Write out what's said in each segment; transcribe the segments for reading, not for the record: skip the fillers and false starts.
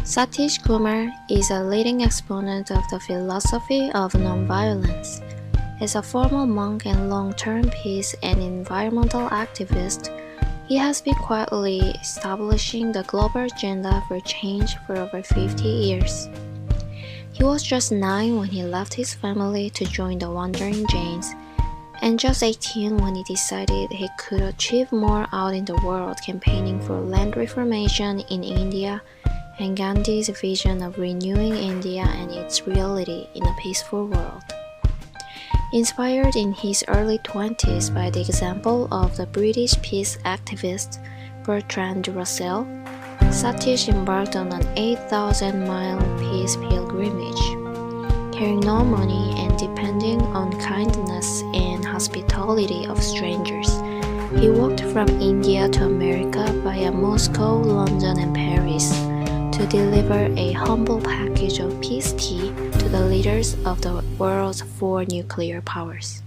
Satish Kumar is a leading exponent of the philosophy of nonviolence. As a former monk and long-term peace and environmental activist, he has been quietly establishing the global agenda for change for over 50 years. He was just 9 when he left his family to join the Wandering Jains, and just 18 when he decided he could achieve more out in the world campaigning for land reformation in India and Gandhi's vision of renewing India and its reality in a peaceful world. Inspired in his early 20s by the example of the British peace activist Bertrand Russell, Satish embarked on an 8,000-mile peace pilgrimage. Carrying no money and depending on kindness and hospitality of strangers, he walked from India to America via Moscow, London, and Paris to deliver a humble package of peace tea to the leaders of the world's 4 nuclear powers.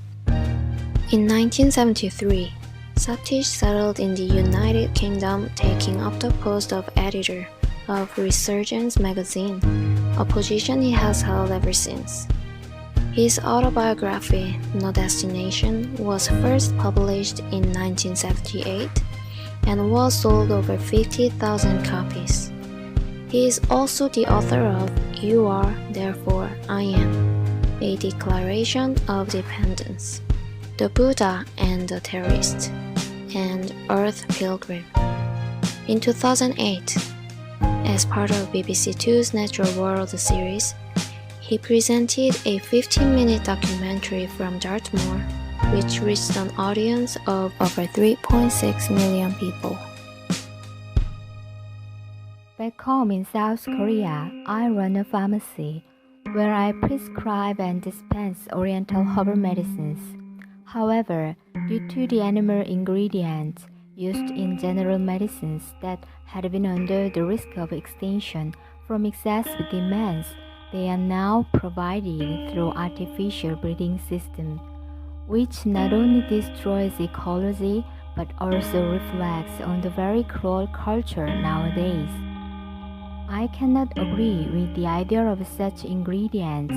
In 1973, Satish settled in the United Kingdom, taking up the post of editor of Resurgence magazine, a position he has held ever since. His autobiography, No Destination, was first published in 1978 and was sold over 50,000 copies. He is also the author of You Are, Therefore I Am, a Declaration of Dependence, The Buddha and the Terrorist, and Earth Pilgrim. In 2008, as part of BBC Two's Natural World series, he presented a 15-minute documentary from Dartmoor, which reached an audience of over 3.6 million people. Back home in South Korea, I run a pharmacy where I prescribe and dispense Oriental herbal medicines. However, due to the animal ingredients used in general medicines that had been under the risk of extinction from excessive demands, they are now provided through artificial breeding system, which not only destroys ecology but also reflects on the very cruel culture nowadays. I cannot agree with the idea of such ingredients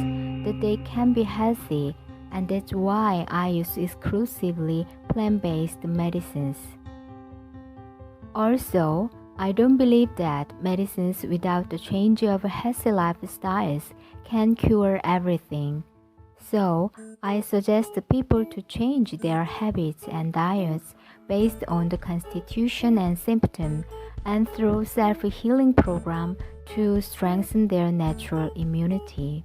that they can be healthy, and that's why I use exclusively plant-based medicines. Also, I don't believe that medicines without the change of healthy lifestyles can cure everything. So, I suggest people to change their habits and diets based on the constitution and symptom, and through self-healing program to strengthen their natural immunity.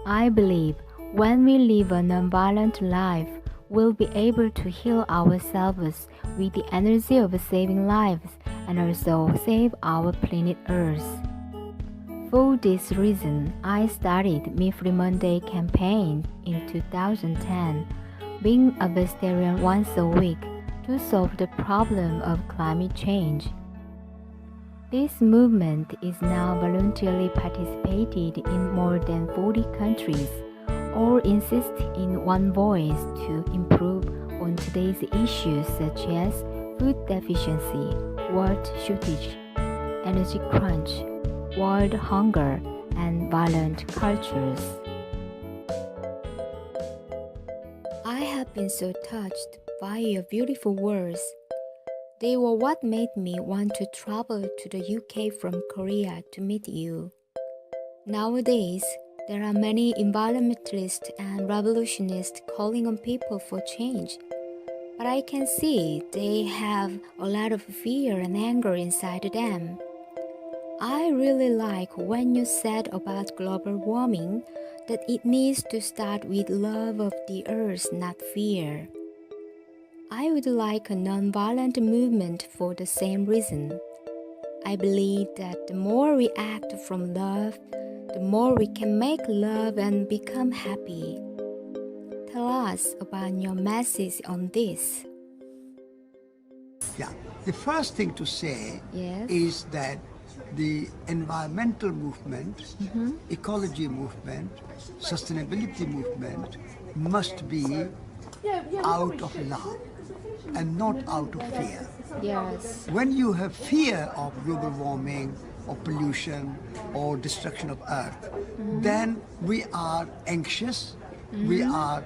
I believe when we live a non-violent life, we'll be able to heal ourselves with the energy of saving lives and also save our planet Earth. For this reason, I started Meat-Free Monday campaign in 2010, being a vegetarian once a week to solve the problem of climate change. This movement is now voluntarily participated in more than 40 countries, all insist in one voice to improve on today's issues such as food deficiency, water shortage, energy crunch, world hunger, and violent cultures. I have been so touched by your beautiful words. They were what made me want to travel to the UK from Korea to meet you. Nowadays, there are many environmentalists and revolutionists calling on people for change, but I can see they have a lot of fear and anger inside them. I really like when you said about global warming that it needs to start with love of the earth, not fear. I would like a non-violent movement for the same reason. I believe that the more we act from love, the more we can make love and become happy. Tell us about your message on this. Yeah, the first thing to say Yes. is that the environmental movement, ecology movement, sustainability movement must be out of love and not out of fear. Yes. When you have fear of global warming, or pollution or destruction of earth, then we are anxious, we are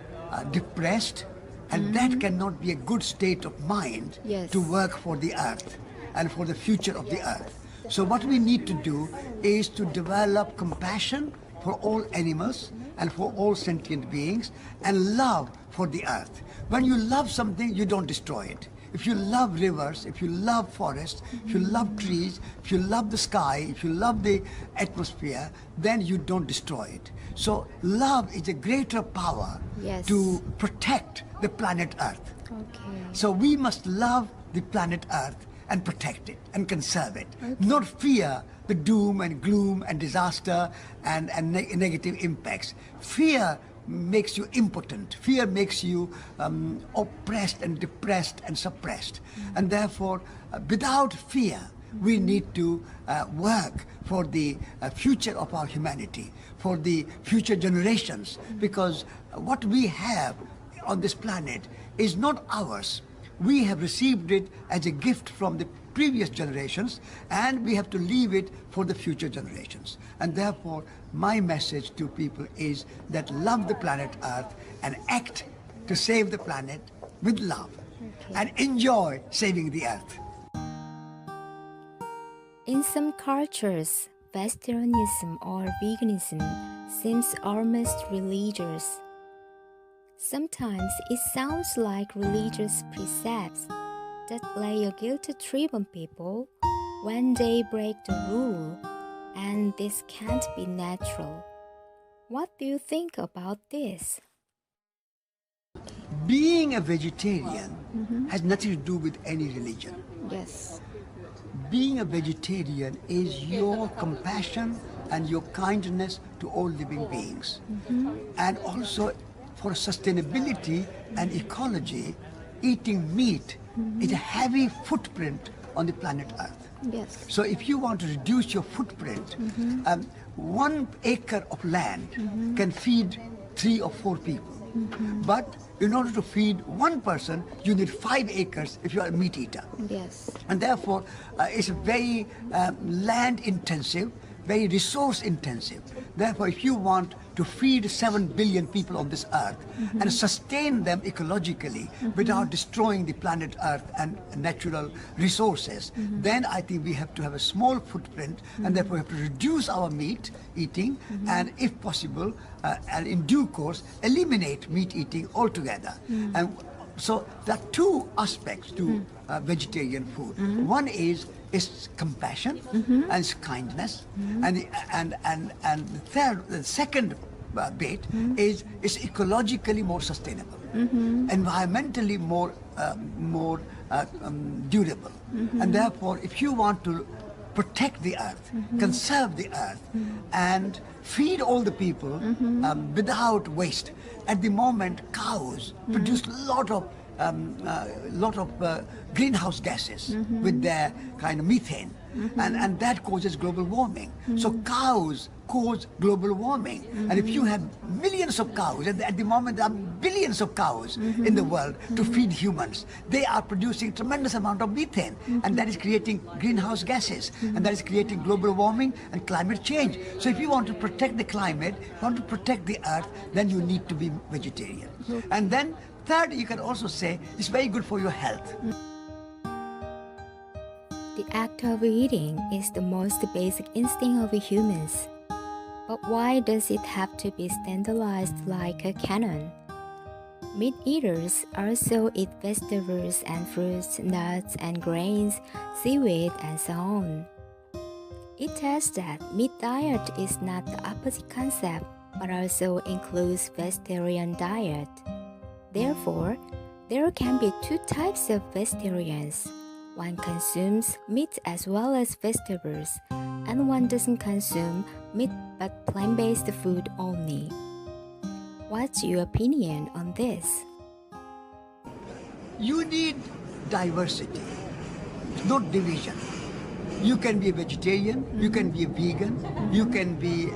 depressed, and that cannot be a good state of mind to work for the earth and for the future of the earth. So what we need to do is to develop compassion for all animals and for all sentient beings, and love for the earth. When you love something, you don't destroy it. If you love rivers, if you love forests, if you love trees, if you love the sky, if you love the atmosphere, then you don't destroy it. So love is a greater power to protect the planet Earth. So we must love the planet Earth and protect it and conserve it, not fear the doom and gloom and disaster and negative impacts. Fear makes you impotent. Fear makes you oppressed and depressed and suppressed. And therefore, without fear, we need to work for the future of our humanity, for the future generations, because what we have on this planet is not ours. We have received it as a gift from the previous generations, and we have to leave it for the future generations. And therefore, my message to people is that love the planet Earth and act to save the planet with love and enjoy saving the Earth. In some cultures, vegetarianism or veganism seems almost religious. Sometimes it sounds like religious precepts that lay a guilt trip on people when they break the rule, and this can't be natural. What do you think about this? Being a vegetarian has nothing to do with any religion. Yes. Being a vegetarian is your compassion and your kindness to all living beings. And also for sustainability and ecology, eating meat is a heavy footprint on the planet Earth. Yes. So if you want to reduce your footprint, 1 acre of land can feed 3 or 4 people. But in order to feed 1 person, you need 5 acres if you are a meat eater. Yes. And therefore, it's very land intensive, very resource intensive. Therefore, if you want to feed 7 billion people on this earth and sustain them ecologically without destroying the planet Earth and natural resources, then I think we have to have a small footprint, and therefore we have to reduce our meat eating, and if possible, and in due course, eliminate meat eating altogether. And so there are 2 aspects to vegetarian food. One is compassion and it's kindness, and the second bit is ecologically more sustainable, environmentally more durable, and therefore, if you want to protect the earth, conserve the earth, and feed all the people without waste. At the moment, cows produce a lot of greenhouse gases with their kind of methane, and that causes global warming. So cows cause global warming, and if you have millions of cows, and at the moment there are billions of cows in the world to feed humans, they are producing tremendous amount of methane, and that is creating greenhouse gases, and that is creating global warming and climate change. So if you want to protect the climate, you want to protect the earth, then you need to be vegetarian. And then third, you can also say it's very good for your health. The act of eating is the most basic instinct of humans. But why does it have to be standardized like a canon? Meat eaters also eat vegetables and fruits, nuts and grains, seaweed and so on. It tells that meat diet is not the opposite concept, but also includes vegetarian diet. Therefore, there can be 2 types of vegetarians. One consumes meat as well as vegetables, and one doesn't consume meat but plant-based food only. What's your opinion on this? You need diversity, not division. You can be a vegetarian, you can be a vegan, you can be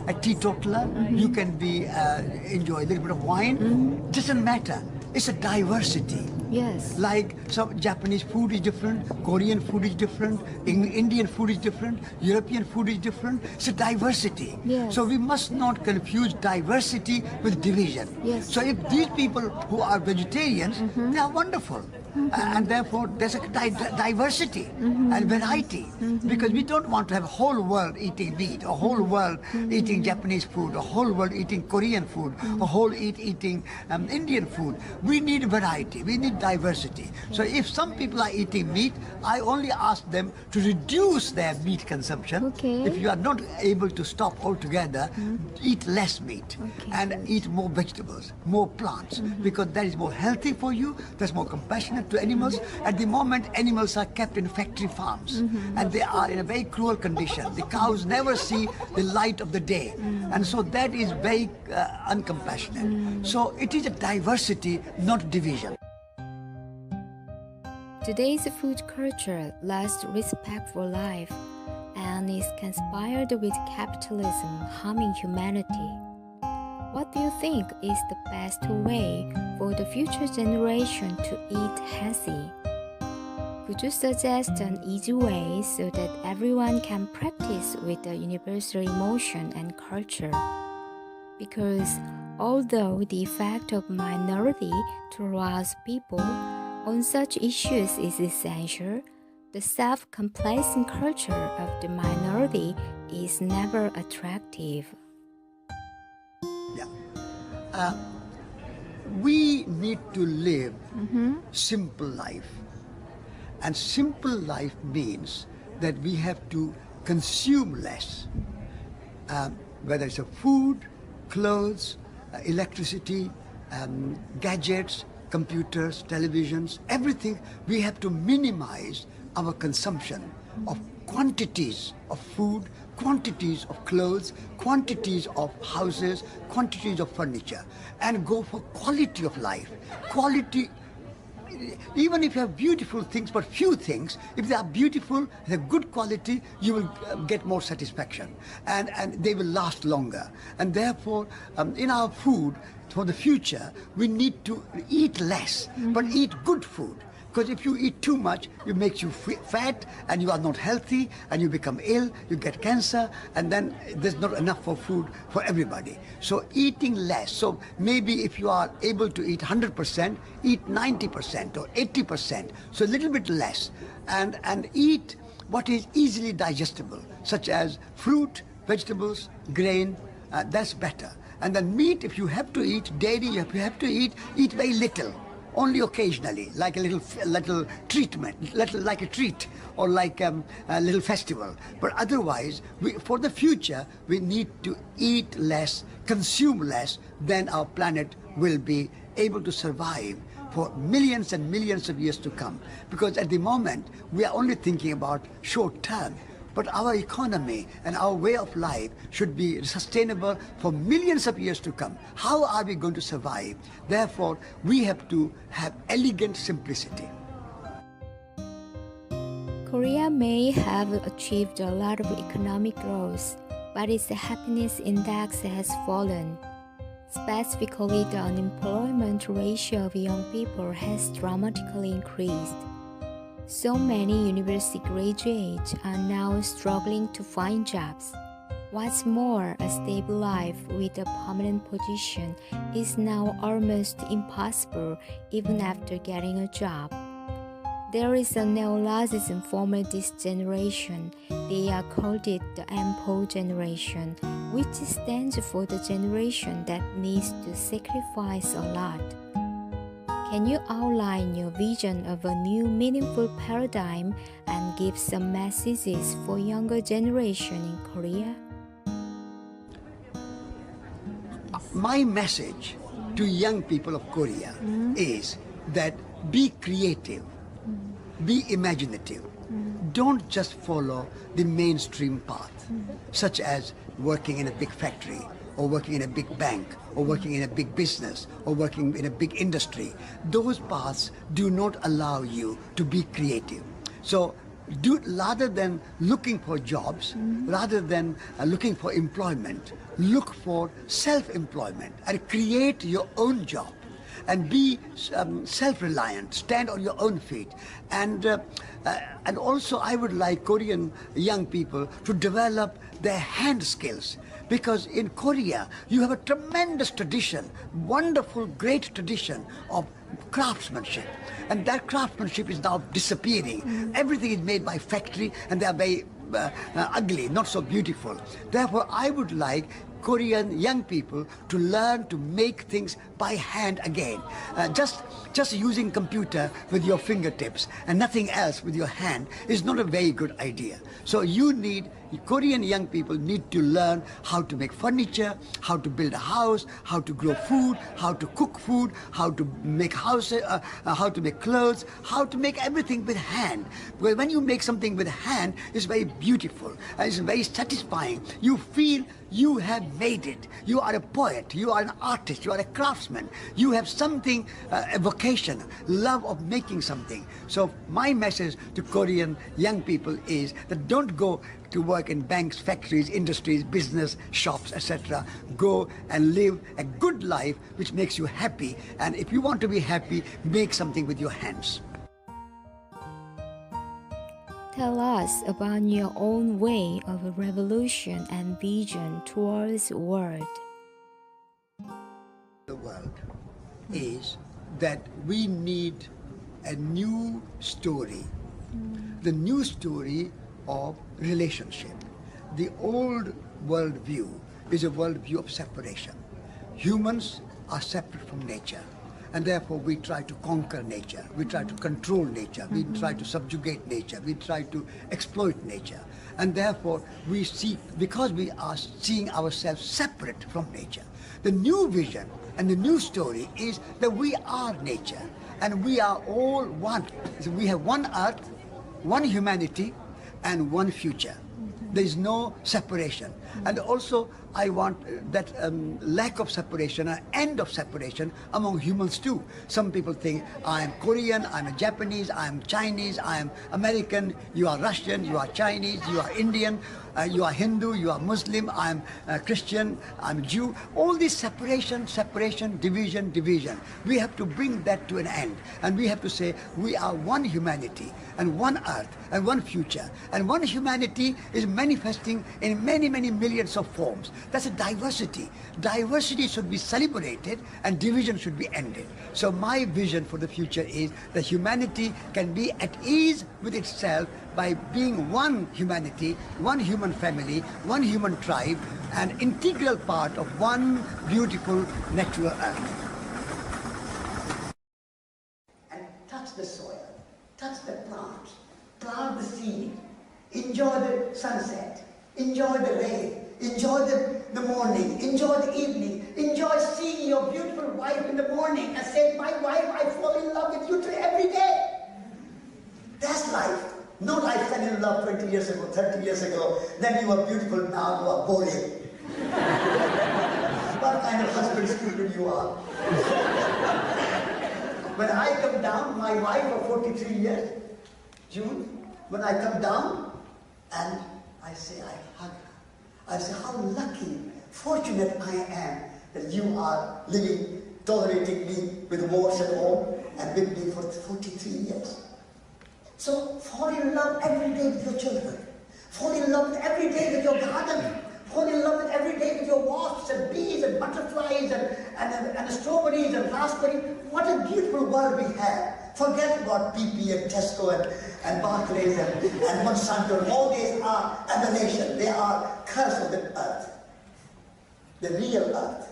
a teetotaler, you can be enjoy a little bit of wine. Doesn't matter. it's a diversity. Yes. Like some Japanese food is different, Korean food is different, Indian food is different, European food is different. It's a diversity. Yes. So we must not confuse diversity with division. Yes. So if these people who are vegetarians, they are wonderful. And therefore there's a diversity and variety. Because we don't want to have a whole world eating meat, a whole world eating Japanese food, a whole world eating Korean food, a whole eating Indian food. We need variety, we need diversity. So if some people are eating meat, I only ask them to reduce their meat consumption. Okay. If you are not able to stop altogether, eat less meat and eat more vegetables, more plants, because that is more healthy for you, that's more compassionate to animals. At the moment, animals are kept in factory farms and they are in a very cruel condition. The cows never see the light of the day, and so that is very uncompassionate. So it is a diversity, not division. Today's food culture lost respect for life and is conspired with capitalism harming humanity. What do you think is the best way for the future generation to eat healthy? Could you suggest an easy way so that everyone can practice with the universal emotion and culture? Because although the effect of minority towards people on such issues is essential, the self-complacent culture of the minority is never attractive. Yeah. We need to live simple life. And simple life means that we have to consume less, whether it's a food, clothes, electricity, gadgets, computers, televisions, everything. We have to minimize our consumption of quantities of food, quantities of clothes, quantities of houses, quantities of furniture, and go for quality of life. Quality. Even if you have beautiful things, but few things, if they are beautiful, they're good quality, you will get more satisfaction, and they will last longer. And therefore, in our food, for the future, we need to eat less, but eat good food. Because if you eat too much, it makes you fat, and you are not healthy, and you become ill, you get cancer, and then there's not enough for food for everybody. So eating less. So maybe if you are able to eat 100%, eat 90% or 80%. So a little bit less, and eat what is easily digestible, such as fruit, vegetables, grain. That's better. And then meat, if you have to eat, dairy, if you have to eat very little. Only occasionally, like a little treatment, like a treat, or like a little festival. But otherwise, for the future, we need to eat less, consume less, then our planet will be able to survive for millions and millions of years to come. Because at the moment, we are only thinking about short term. But our economy and our way of life should be sustainable for millions of years to come. How are we going to survive? Therefore, we have to have elegant simplicity. Korea may have achieved a lot of economic growth, but its happiness index has fallen. Specifically, the unemployment ratio of young people has dramatically increased. So many university graduates are now struggling to find jobs. What's more, a stable life with a permanent position is now almost impossible even after getting a job. There is a neologism for this generation. They are called it the ample generation, which stands for the generation that needs to sacrifice a lot. Can you outline your vision of a new meaningful paradigm and give some messages for younger generation in Korea? My message to young people of Korea is that be creative, be imaginative. Don't just follow the mainstream path, such as working in a big factory, or working in a big bank, or working in a big business, or working in a big industry. Those paths do not allow you to be creative. So rather than looking for jobs, rather than looking for employment, look for self-employment and create your own job. and be self-reliant, stand on your own feet. And also I would like Korean young people to develop their hand skills. Because in Korea, you have a tremendous tradition, wonderful, great tradition of craftsmanship. And that craftsmanship is now disappearing. Everything is made by factory, and they are very ugly, not so beautiful. Therefore, I would like Korean young people to learn to make things by hand again. Just using computer with your fingertips and nothing else with your hand is not a very good idea. So Korean young people need to learn how to make furniture, how to build a house, how to grow food, how to cook food, how to make houses, how to make clothes, how to make everything with hand. Because when you make something with hand, it's very beautiful and it's very satisfying. You feel you have made it. You are a poet, you are an artist, you are a craftsman. You have something, a vocation, love of making something. So my message to Korean young people is that don't go to work in banks, factories, industries, business, shops, etc. Go and live a good life which makes you happy. And if you want to be happy, make something with your hands. Tell us about your own way of a revolution and vision towards the world. The world is that we need a new story. The new story of relationship. The old world view is a world view of separation. Humans are separate from nature, and therefore we try to conquer nature, we try to control nature, we try to subjugate nature, we try to exploit nature. And therefore we seek, because we are seeing ourselves separate from nature. The new vision and the new story is that we are nature and we are all one. So we have one earth, one humanity, and one future. There is no separation. And also I want that lack of separation, an end of separation among humans too. Some people think I am Korean, I am a Japanese, I am Chinese, I am American, you are Russian, you are Chinese, you are Indian, you are Hindu, you are Muslim, I am Christian, I am Jew. All this separation, division. We have to bring that to an end. And we have to say we are one humanity and one earth and one future. And one humanity is manifesting in many millions of forms. That's a diversity. Diversity should be celebrated and division should be ended. So my vision for the future is that humanity can be at ease with itself by being one humanity, one human family, one human tribe, an integral part of one beautiful natural earth. And touch the soil, touch the plant, plant the seed, enjoy the sunset, enjoy the rain, enjoy the morning, enjoy the evening, enjoy seeing your beautiful wife in the morning and say, my wife, I fall in love with you every day. That's life. Not I fell in love 20 years ago, 30 years ago, then you are beautiful, now you are boring. What kind of husband student you are? When I come down, my wife of 43 years, June, when I come down and I say, I hug her. I say, how lucky, fortunate I am that you are living, tolerating me with wars and all, and with me for 43 years. So fall in love every day with your children. Fall in love every day with your garden. Fall in love every day with your wasps and bees and butterflies and strawberries and raspberries. What a beautiful world we have. Forget about PP and Tesco and Barclays and Monsanto. All these are aberration. They are curse of the earth. The real earth.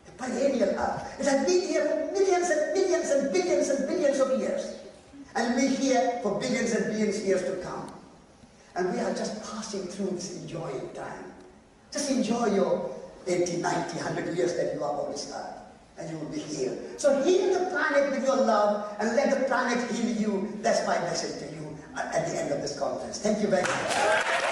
The perennial earth. It has been here for millions and millions and billions and billions of years. And we're here for billions and billions of years to come. And we are just passing through this enjoying time. Just enjoy your 80, 90, 100 years that you are on this earth. And you will be healed. So heal the planet with your love and let the planet heal you. That's my message to you at the end of this conference. Thank you very much.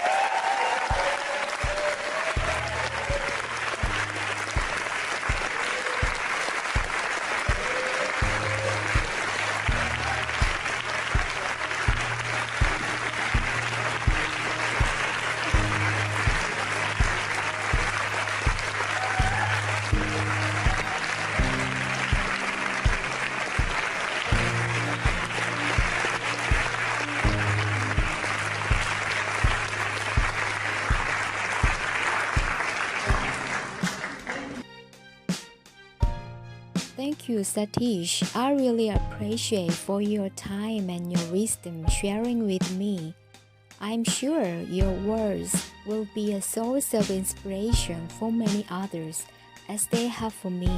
Thank you, Satish. I really appreciate for your time and your wisdom sharing with me. I'm sure your words will be a source of inspiration for many others as they have for me.